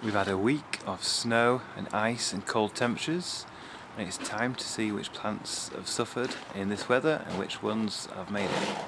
We've had a week of snow and ice and cold temperatures, and it's time to see which plants have suffered in this weather and which ones have made it.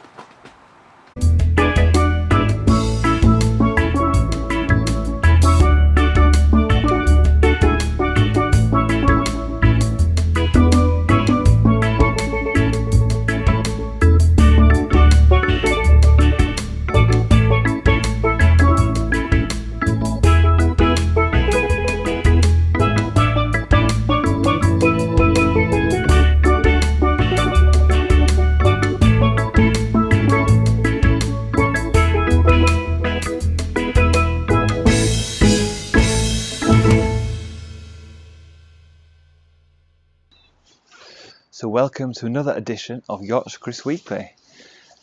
So welcome to another edition of Yorkshire Kris Weekly,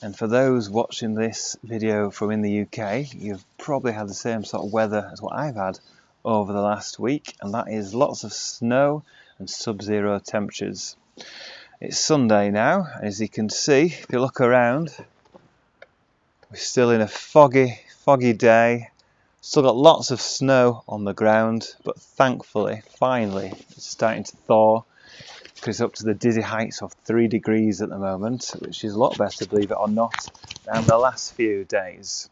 and for those watching this video from in the UK, you've probably had the same sort of weather as what I've had over the last week, and that is lots of snow and sub-zero temperatures. It's Sunday now, and as you can see, if you look around, we're still in a foggy day. Still got lots of snow on the ground, but thankfully, finally, it's starting to thaw. It's up to the dizzy heights of 3 degrees at the moment, which is a lot better, believe it or not, than the last few days.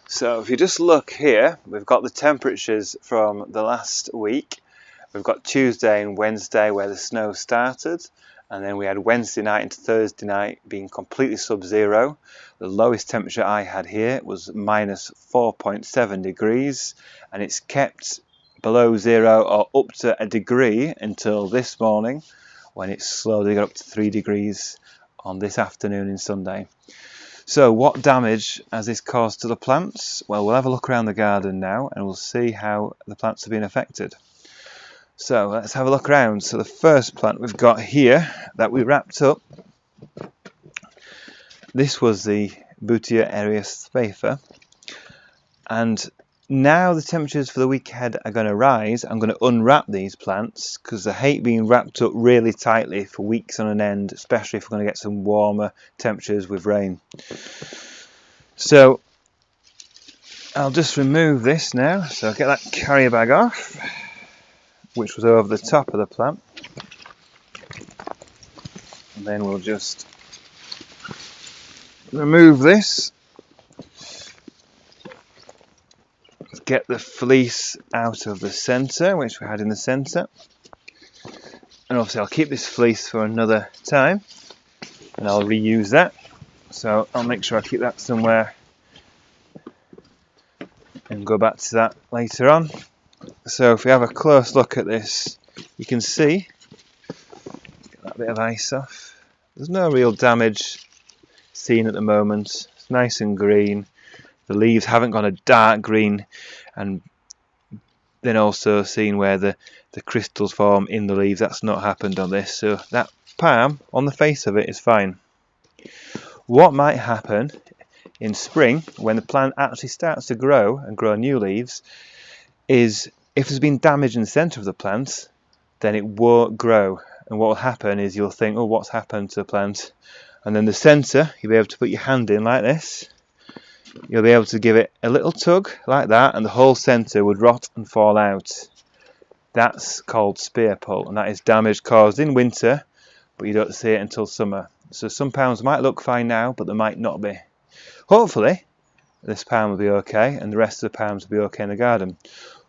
So if you just look here, we've got the temperatures from the last week. We've got Tuesday and Wednesday where the snow started, and then we had Wednesday night into Thursday night being completely sub-zero. The lowest temperature I had here was minus 4.7 degrees, and it's kept below zero or up to a degree until this morning, when it slowly got up to 3 degrees on this afternoon in Sunday. So what damage has this caused to the plants? Well, we'll have a look around the garden now and we'll see how the plants have been affected. So let's have a look around. So the first plant we've got here that we wrapped up, this was the Butia Aerius Spafer, and now the temperatures for the week ahead are going to rise. I'm going to unwrap these plants because I hate being wrapped up really tightly for weeks on an end, especially if we're going to get some warmer temperatures with rain. So I'll just remove this now. So I'll get that carrier bag off, which was over the top of the plant. And then we'll just remove this. Get the fleece out of the centre, which we had in the centre, and obviously I'll keep this fleece for another time and I'll reuse that, so I'll make sure I keep that somewhere and go back to that later on. So if we have a close look at this, you can see, get that bit of ice off, there's no real damage seen at the moment. It's nice and green. The leaves haven't gone a dark green, and then also seeing where the crystals form in the leaves, that's not happened on this, so that palm on the face of it is fine. What might happen in spring when the plant actually starts to grow and grow new leaves is if there's been damage in the centre of the plant, then it won't grow, and what will happen is you'll think, oh, what's happened to the plant, and then the centre, you'll be able to put your hand in like this. You'll be able to give it a little tug like that, and the whole centre would rot and fall out. That's called spear pull, and that is damage caused in winter, but you don't see it until summer. So some palms might look fine now, but they might not be. Hopefully this palm will be okay and the rest of the palms will be okay in the garden,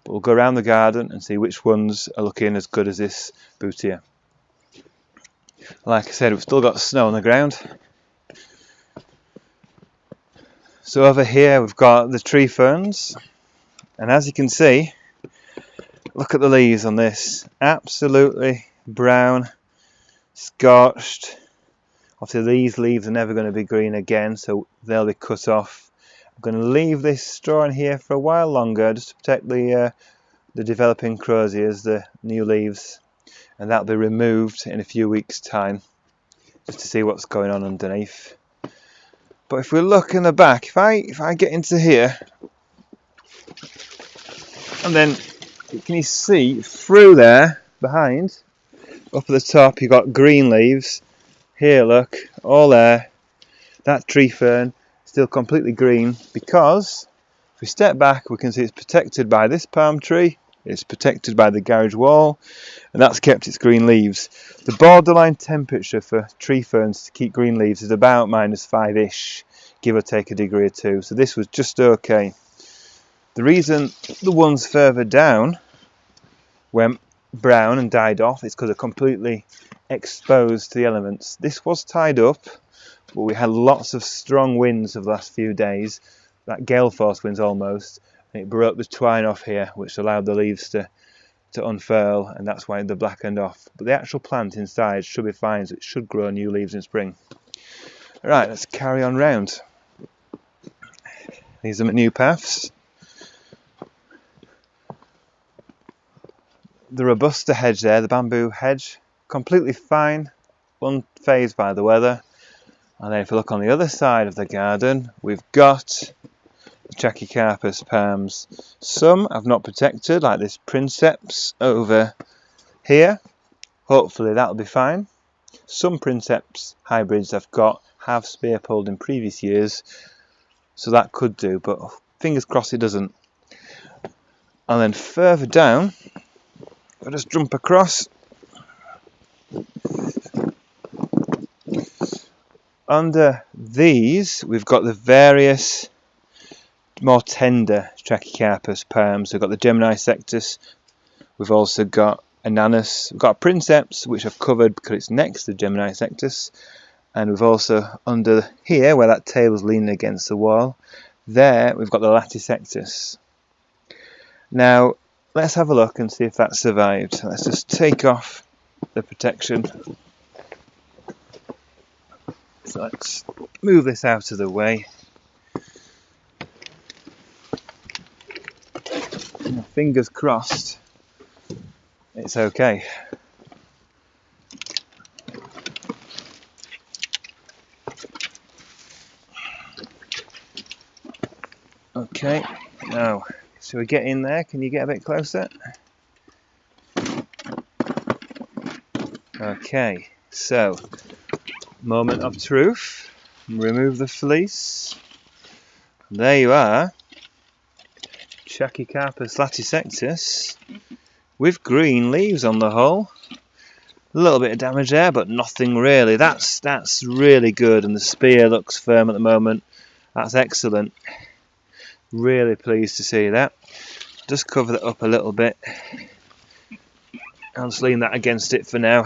but we'll go around the garden and see which ones are looking as good as this Butia. Like I said, we've still got snow on the ground. So over here we've got the tree ferns, and as you can see, look at the leaves on this, absolutely brown, scorched. Obviously these leaves are never going to be green again, so they'll be cut off. I'm going to leave this straw in here for a while longer just to protect the developing crosias, the new leaves, and that'll be removed in a few weeks' time just to see what's going on underneath. But if we look in the back, if I get into here, and then can you see through there behind, up at the top, you've got green leaves. Here, look, all there. That tree fern still completely green because If we step back, we can see it's protected by this palm tree, it's protected by the garage wall, and that's kept its green leaves. The borderline temperature for tree ferns to keep green leaves is about -5-ish, give or take a degree or two, so this was just okay. The reason the ones further down went brown and died off is because they're completely exposed to the elements. This was tied up, but we had lots of strong winds of the last few days, like gale force winds almost, and it broke the twine off here, which allowed the leaves to unfurl, and that's why they're blackened off. But the actual plant inside should be fine, so it should grow new leaves in spring. Right, let's carry on round. These are my new paths. The Robusta hedge there, the bamboo hedge, completely fine, unfazed by the weather. And then if we look on the other side of the garden, we've got Trachycarpus palms. Some I've not protected, like this Princeps over here. Hopefully that'll be fine. Some Princeps hybrids I've got have spear pulled in previous years, so that could do, but fingers crossed it doesn't. And then further down, I'll just jump across. Under these, we've got the various more tender Trachycarpus palms. We've got the Gemini sectus, we've also got Ananus, we've got Princeps, which I've covered because it's next to Gemini sectus, and we've also under here, where that table's leaning against the wall, there we've got the Latisectus. Now, let's have a look and see if that survived. Let's just take off the protection. So let's move this out of the way. Fingers crossed, it's okay. Okay, now, shall we get in there? Can you get a bit closer? Okay, so, moment of truth. Remove the fleece. There you are. Trachycarpus latisectus with green leaves on the whole. A little bit of damage there, but nothing really. That's really good, and the spear looks firm at the moment. That's excellent. Really pleased to see that. Just cover that up a little bit. I'll just lean that against it for now.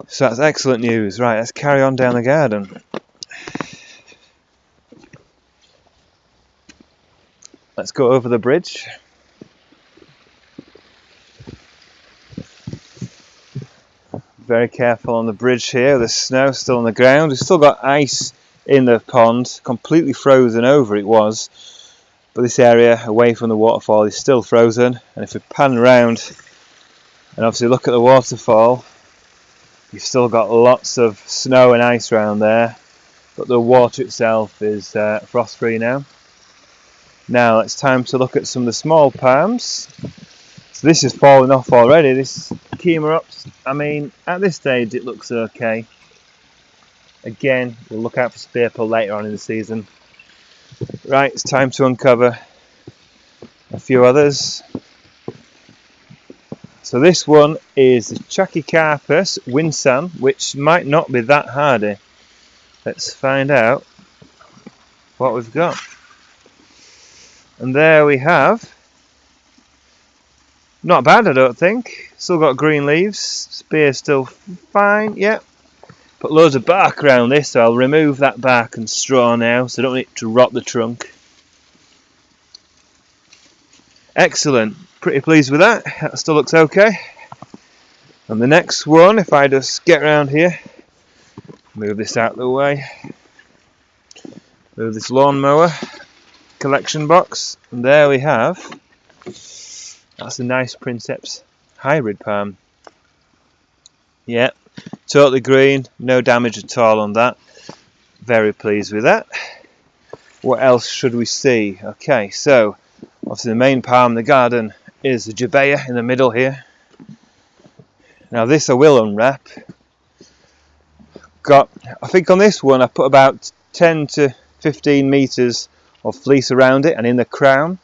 So that's excellent news. Right, let's carry on down the garden. Let's go over the bridge. Very careful on the bridge here. There's snow still on the ground. We've still got ice in the pond, completely frozen over it was. But this area away from the waterfall is still frozen. And if we pan around and obviously look at the waterfall, you've still got lots of snow and ice around there. But the water itself is frost-free now. Now it's time to look at some of the small palms. So this is falling off already, this Chimerops. I mean, at this stage it looks okay. Again, we'll look out for spear pull later on in the season. Right, it's time to uncover a few others. So this one is the Trachycarpus winsan, which might not be that hardy. Let's find out what we've got. And there we have, not bad I don't think, still got green leaves, spear's still fine, yeah. Put loads of bark around this, so I'll remove that bark and straw now, so I don't need to rot the trunk. Excellent, pretty pleased with that, that still looks okay. And the next one, if I just get around here, move this out of the way, move this lawnmower collection box, and there we have, that's a nice Princeps hybrid palm. Yeah, totally green, no damage at all on that. Very pleased with that. What else should we see? Okay, so obviously the main palm in the garden is the Jabea in the middle here. Now this I will unwrap. I think on this one I put about 10 to 15 meters or fleece around it and in the crown.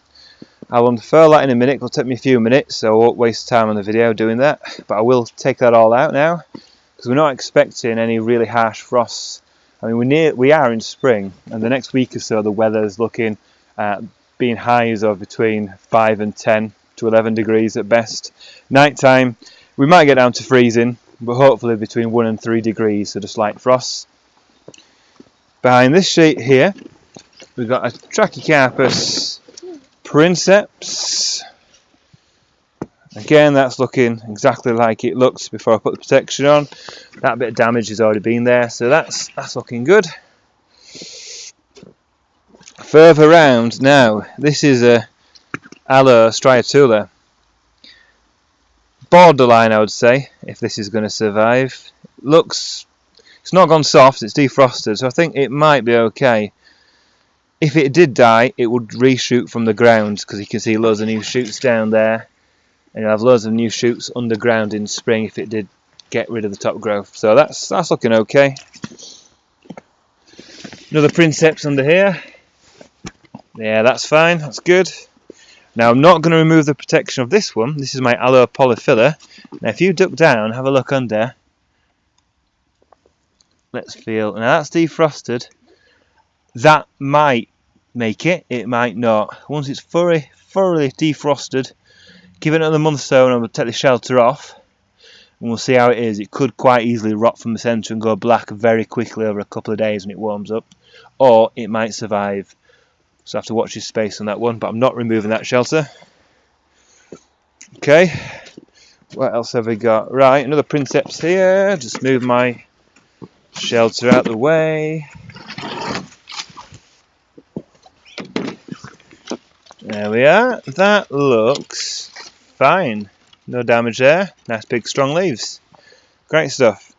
I'll unfurl that in a minute. It'll take me a few minutes, so I won't waste time on the video doing that. But I will take that all out now, because we're not expecting any really harsh frosts. I mean, we are in spring, and the next week or so the weather's looking at being highs of between 5 and 10 to 11 degrees at best. Night time, we might get down to freezing, but hopefully between 1 and 3 degrees, so just light frosts. Behind this sheet here, we've got a Trachycarpus princeps. Again, that's looking exactly like it looks before I put the protection on. That bit of damage has already been there, so that's looking good. Further round now, this is a Aloe striatula. Borderline, I would say, if this is going to survive. It's not gone soft, it's defrosted, so I think it might be okay. If it did die, it would reshoot from the ground, because you can see loads of new shoots down there. And you'll have loads of new shoots underground in spring if it did get rid of the top growth. So that's looking okay. Another princeps under here. Yeah, that's fine, that's good. Now I'm not going to remove the protection of this one. This is my Aloe polyphylla. Now if you duck down, have a look under. Let's feel. Now that's defrosted. That might make it, it might not. Once it's thoroughly defrosted, give it another month or so and we'll take the shelter off and we'll see how it is. It could quite easily rot from the centre and go black very quickly over a couple of days when it warms up, or it might survive. So I have to watch this space on that one, but I'm not removing that shelter. Okay, what else have we got? Right, another princeps here. Just move my shelter out the way. There we are. That looks fine. No damage there. Nice big strong leaves. Great stuff.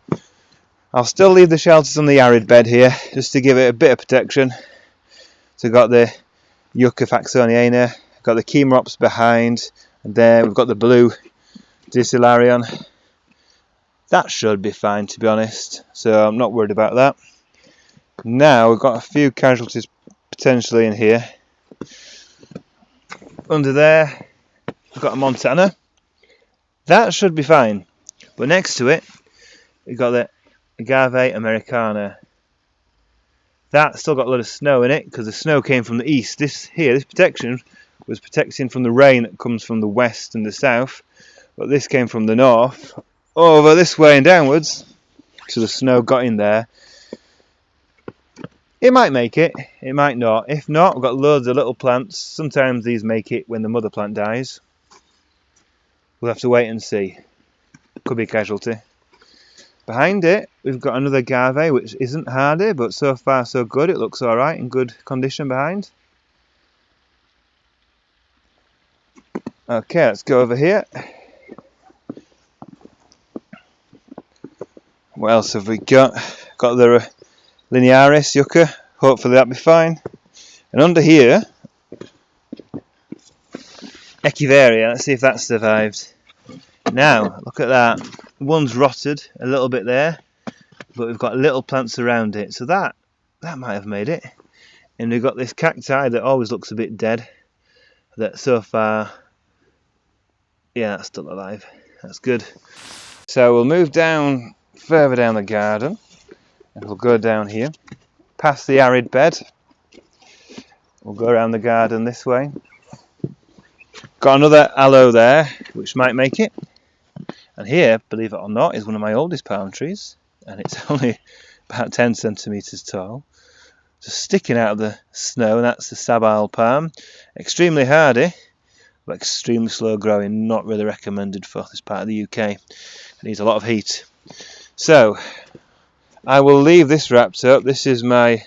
I'll still leave the shelters on the arid bed here just to give it a bit of protection. So we've got the Yucca Faxoniana, got the Chemerops behind, and there we've got the blue Dicilarion. That should be fine, to be honest, so I'm not worried about that. Now we've got a few casualties potentially in here. Under there we've got a Montana. That should be fine, but next to it we've got the Agave Americana. That's still got a lot of snow in it because the snow came from the east. This protection was protecting from the rain that comes from the west and the south, but this came from the north over this way and downwards, so the snow got in there. It might make it, it might not. If not, we've got loads of little plants. Sometimes these make it when the mother plant dies. We'll have to wait and see. Could be a casualty. Behind it, we've got another Agave, which isn't hardy, but so far so good. It looks alright, in good condition behind. Okay, let's go over here. What else have we got? Got the Linearis Yucca. Hopefully that'll be fine. And under here, Echeveria. Let's see if that survived. Now, look at that. One's rotted a little bit there, but we've got little plants around it, so that might have made it. And we've got this cacti that always looks a bit dead, that so far, yeah, that's still alive. That's good. So we'll move down further down the garden, and we'll go down here, past the arid bed. We'll go around the garden this way. Got another aloe there, which might make it. And here, believe it or not, is one of my oldest palm trees, and it's only about 10 centimetres tall. Just sticking out of the snow, and that's the Sabile palm. Extremely hardy, but extremely slow growing, not really recommended for this part of the UK. It needs a lot of heat. So, I will leave this wrapped up. This is my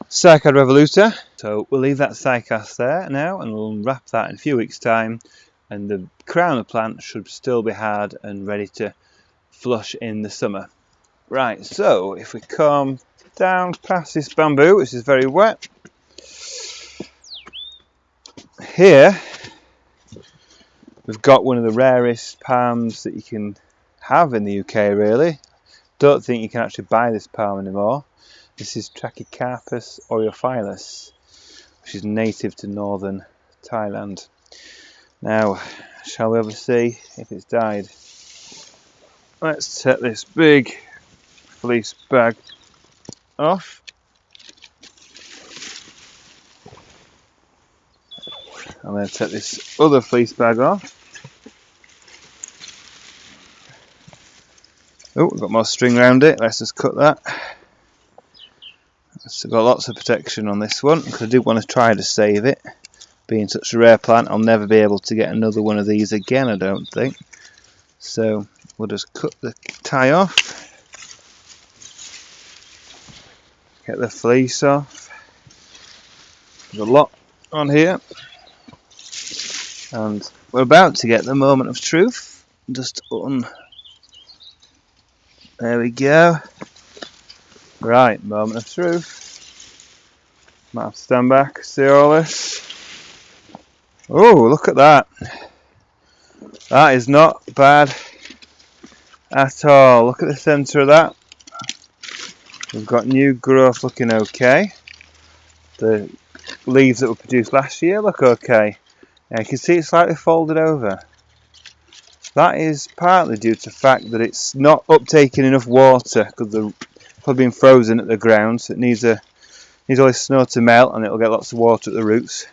Cycad revoluta. So we'll leave that cycas there now, and we'll wrap that in a few weeks' time. And the crown of the plant should still be hard and ready to flush in the summer. Right, so if we come down past this bamboo, which is very wet, here we've got one of the rarest palms that you can have in the UK, really. Don't think you can actually buy this palm anymore. This is Trachycarpus aureophilus, which is native to northern Thailand. Now, shall we ever see if it's died? Let's take this big fleece bag off. I'm going to take this other fleece bag off. Oh, we've got more string around it. Let's just cut that. I've got lots of protection on this one because I do want to try to save it. Being such a rare plant, I'll never be able to get another one of these again, I don't think. So we'll just cut the tie off. Get the fleece off. There's a lot on here. And we're about to get the moment of truth. Just there we go. Right, moment of truth. Might have to stand back, see all this. Oh, look at that. That is not bad at all. Look at the centre of that. We've got new growth looking okay. The leaves that were produced last year look okay. Now you can see it's slightly folded over. That is partly due to the fact that it's not uptaking enough water because the probably been frozen at the ground, so it needs all this snow to melt and it'll get lots of water at the roots.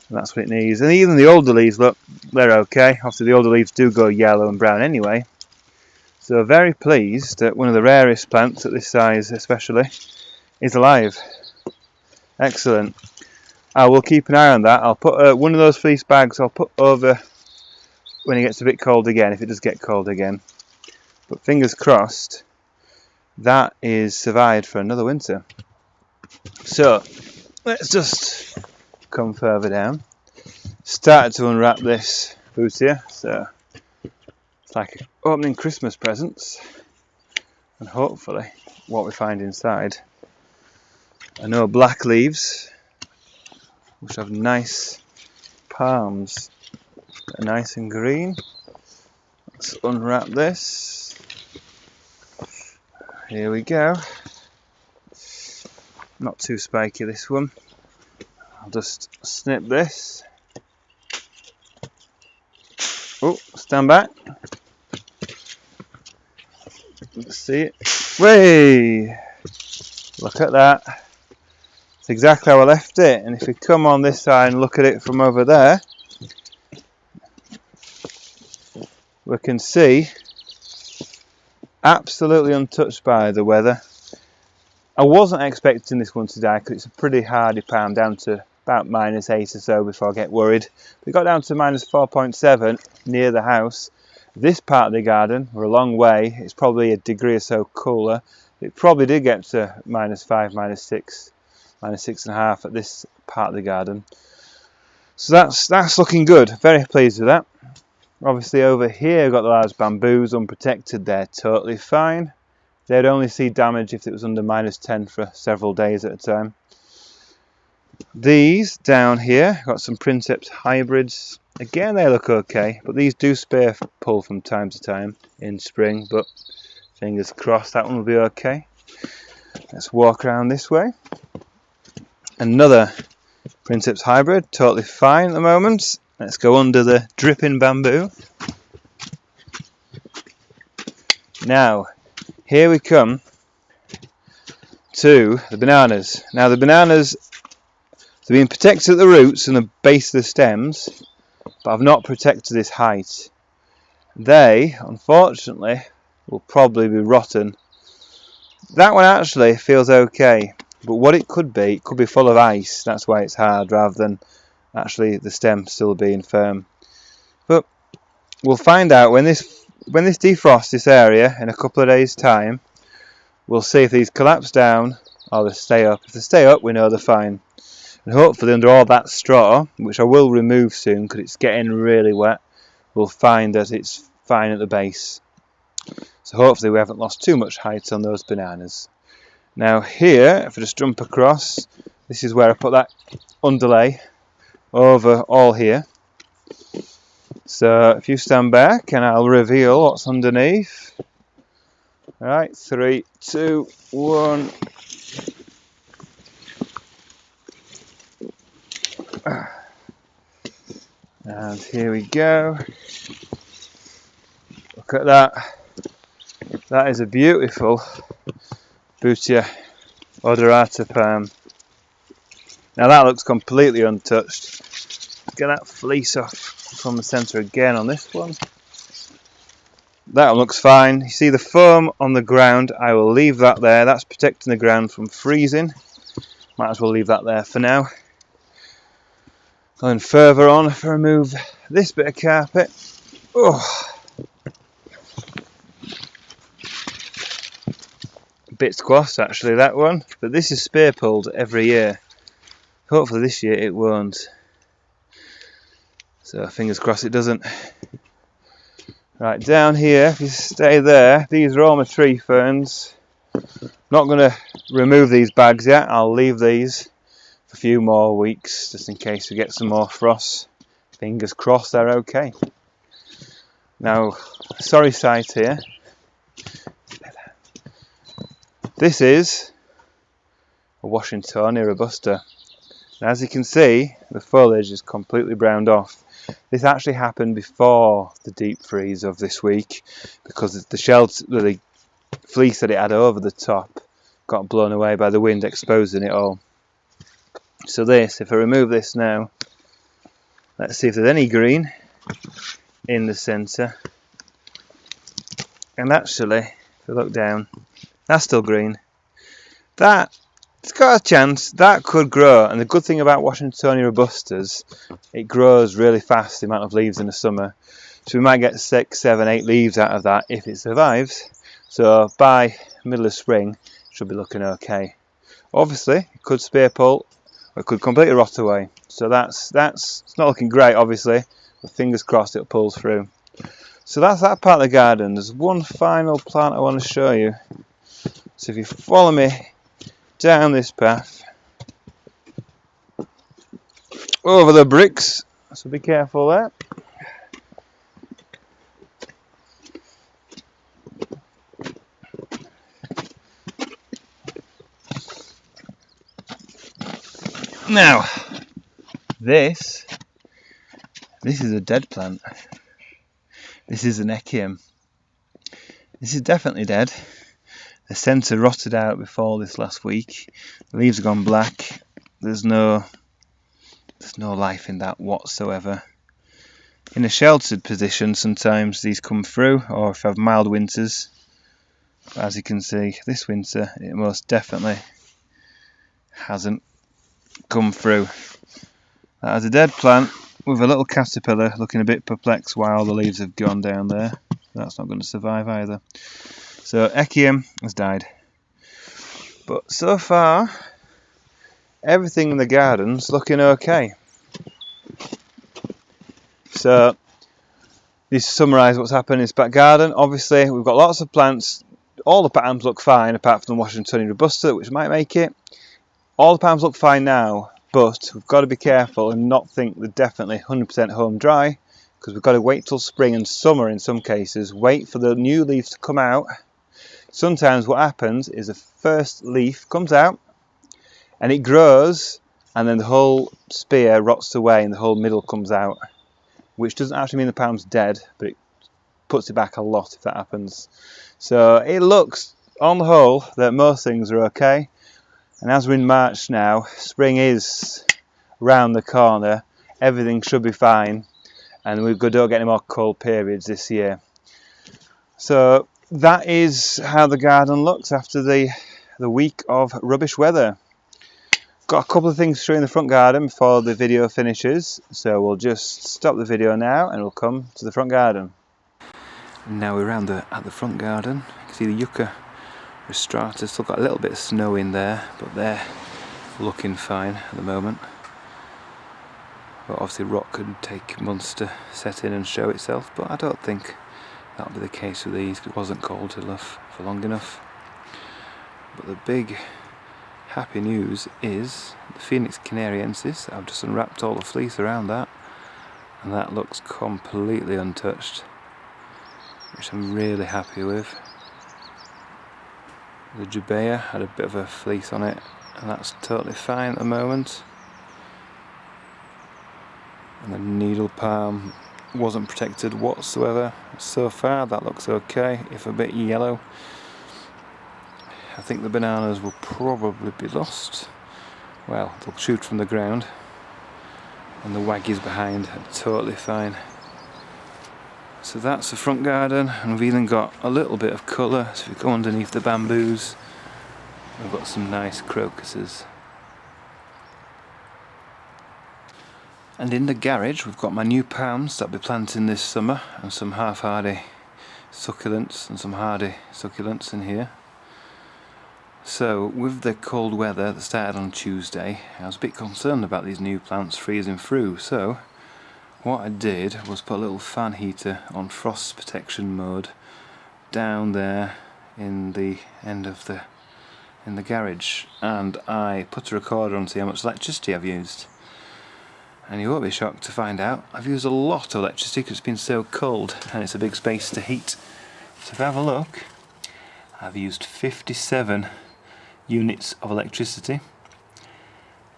And that's what it needs. And even the older leaves, look, they're okay. Obviously the older leaves do go yellow and brown anyway. So very pleased that one of the rarest plants at this size especially is alive. Excellent. I will keep an eye on that. I'll put one of those fleece bags I'll put over when it gets a bit cold again, if it does get cold again. But fingers crossed that is survived for another winter. So let's just come further down. Started to unwrap this boot here, so it's like opening Christmas presents, and hopefully what we find inside are no black leaves, which have nice palms that are nice and green. Let's unwrap this. Here we go. Not too spiky, this one. I'll just snip this. Oh, stand back. Let's see it. Way! Look at that. It's exactly how I left it. And if we come on this side and look at it from over there, we can see absolutely untouched by the weather. I wasn't expecting this one to die because it's a pretty hardy palm, down to about -8 or so before I get worried. We got down to -4.7 near the house. This part of the garden, we're a long way, it's probably a degree or so cooler. It probably did get to -5, -6, -6.5 at this part of the garden. So that's looking good, very pleased with that. Obviously over here we've got the large bamboos unprotected, they're totally fine. They'd only see damage if it was under -10 for several days at a time. These down here, got some Princeps hybrids. Again, they look okay, but these do spare pull from time to time in spring, but fingers crossed that one will be okay. Let's walk around this way. Another Princeps hybrid, totally fine at the moment. Let's go under the dripping bamboo. Now, here we come to the bananas. Now the bananas, they've been protected at the roots and the base of the stems, but I've not protected this height. They, unfortunately, will probably be rotten. That one actually feels okay, but what it could be full of ice. That's why it's hard, rather than actually the stem still being firm. But we'll find out when this defrosts this area in a couple of days' time. We'll see if these collapse down or they stay up. If they stay up, we know they're fine. And hopefully under all that straw, which I will remove soon because it's getting really wet, we'll find that it's fine at the base. So hopefully we haven't lost too much height on those bananas. Now here, if I just jump across, this is where I put that underlay over all here. So if you stand back and I'll reveal what's underneath. Alright, 3, 2, 1. And here we go. Look at that. That is a beautiful Butia odorata palm. Now that looks completely untouched. Get that fleece off from the centre again on this one. That one looks fine. You see the foam on the ground, I will leave that there. That's protecting the ground from freezing. Might as well leave that there for now. Going further on, if I remove this bit of carpet. Oh, a bit squashed actually, that one. But this is spear pulled every year. Hopefully this year it won't. So fingers crossed it doesn't. Right, down here, if you stay there, these are all my tree ferns. Not going to remove these bags yet. I'll leave these for a few more weeks just in case we get some more frost. Fingers crossed they're okay. Now, sorry sight here. This is a Washingtonia robusta. Now, as you can see, the foliage is completely browned off. This actually happened before the deep freeze of this week because the fleece that it had over the top got blown away by the wind, exposing it all. So this, if I remove this now, let's see if there's any green in the centre. And actually, if we look down, that's still green. It's got a chance, that could grow, and the good thing about Washingtonia robustas, it grows really fast, the amount of leaves in the summer. So we might get 6, 7, 8 leaves out of that if it survives. So by middle of spring, it should be looking okay. Obviously, it could spear pull, or it could completely rot away. So it's not looking great, obviously, but fingers crossed it pulls through. So that's that part of the garden. There's one final plant I want to show you. So if you follow me down this path, over the bricks, so be careful there. Now, this is a dead plant. This is an echium. This is definitely dead. The centre rotted out before this last week. The leaves have gone black. There's no life in that whatsoever. In a sheltered position, sometimes these come through, or if I have mild winters. But as you can see, this winter it most definitely hasn't come through. That is a dead plant with a little caterpillar looking a bit perplexed why all the leaves have gone down there. That's not going to survive either. So echium has died. But so far, everything in the garden's looking okay. So, just to summarise what's happened in this back garden, obviously we've got lots of plants. All the palms look fine apart from the Washingtonia robusta, which might make it. All the palms look fine now, but we've got to be careful and not think they're definitely 100% home dry, because we've got to wait till spring and summer in some cases, wait for the new leaves to come out. Sometimes what happens is the first leaf comes out and it grows, and then the whole spear rots away and the whole middle comes out, which doesn't actually mean the palm's dead, but it puts it back a lot if that happens. So it looks, on the whole, that most things are okay. And as we're in March now, spring is round the corner, everything should be fine, and we don't get any more cold periods this year. So that is how the garden looks after the week of rubbish weather. Got a couple of things to show you in the front garden before the video finishes, so we'll just stop the video now and we'll come to the front garden. Now we're at the front garden. You can see the yucca rostrata, still got a little bit of snow in there, but they're looking fine at the moment. But obviously rock could take months to set in and show itself, but I don't think that'll be the case with these, because it wasn't cold enough for long enough. But the big happy news is the Phoenix canariensis. I've just unwrapped all the fleece around that, and that looks completely untouched, which I'm really happy with. The Jubea had a bit of a fleece on it, and that's totally fine at the moment. and the needle palm wasn't protected whatsoever. So far that looks okay, if a bit yellow. I think the bananas will probably be lost. Well, they'll shoot from the ground, and the waggies behind are totally fine. So that's the front garden, and we've even got a little bit of colour. So if we go underneath the bamboos, we've got some nice crocuses. And in the garage we've got my new palms that I'll be planting this summer, and some half-hardy succulents and some hardy succulents in here. So with the cold weather that started on Tuesday, I was a bit concerned about these new plants freezing through, so what I did was put a little fan heater on frost protection mode down there in the end of the garage, and I put a recorder on to see how much electricity I've used. And you won't be shocked to find out I've used a lot of electricity because it's been so cold and it's a big space to heat. So if I have a look, I've used 57 units of electricity.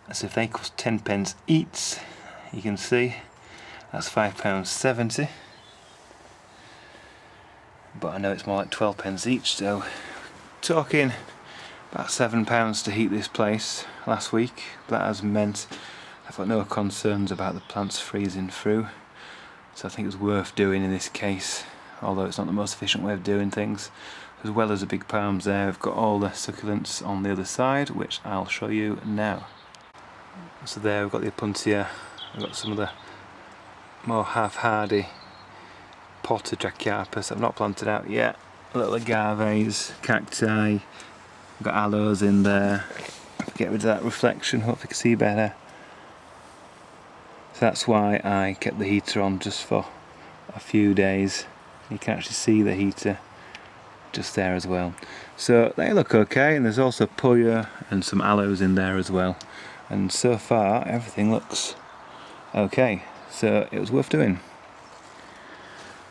As if they cost 10 pence each, you can see that's £5.70. But I know it's more like 12 pence each, so talking about £7 to heat this place last week. That has meant I've got no concerns about the plants freezing through, so I think it was worth doing in this case, although it's not the most efficient way of doing things. As well as the big palms there, I've got all the succulents on the other side, which I'll show you now. So there we've got the opuntia, we've got some of the more half-hardy potted trachyarpus I've not planted out yet, little agaves, cacti, we've got aloes in there. Get rid of that reflection, hopefully you can see better. So that's why I kept the heater on just for a few days. You can actually see the heater just there as well. So they look okay, and there's also puya and some aloes in there as well. And so far everything looks okay, so it was worth doing.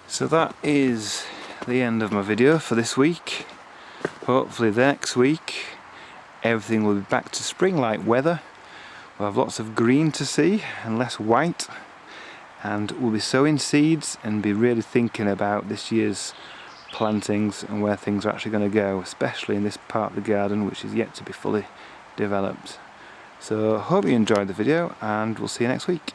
So that is the end of my video for this week. Hopefully next week everything will be back to spring-like weather. We'll have lots of green to see and less white, and we'll be sowing seeds and be really thinking about this year's plantings and where things are actually going to go, especially in this part of the garden which is yet to be fully developed. So hope you enjoyed the video, and we'll see you next week.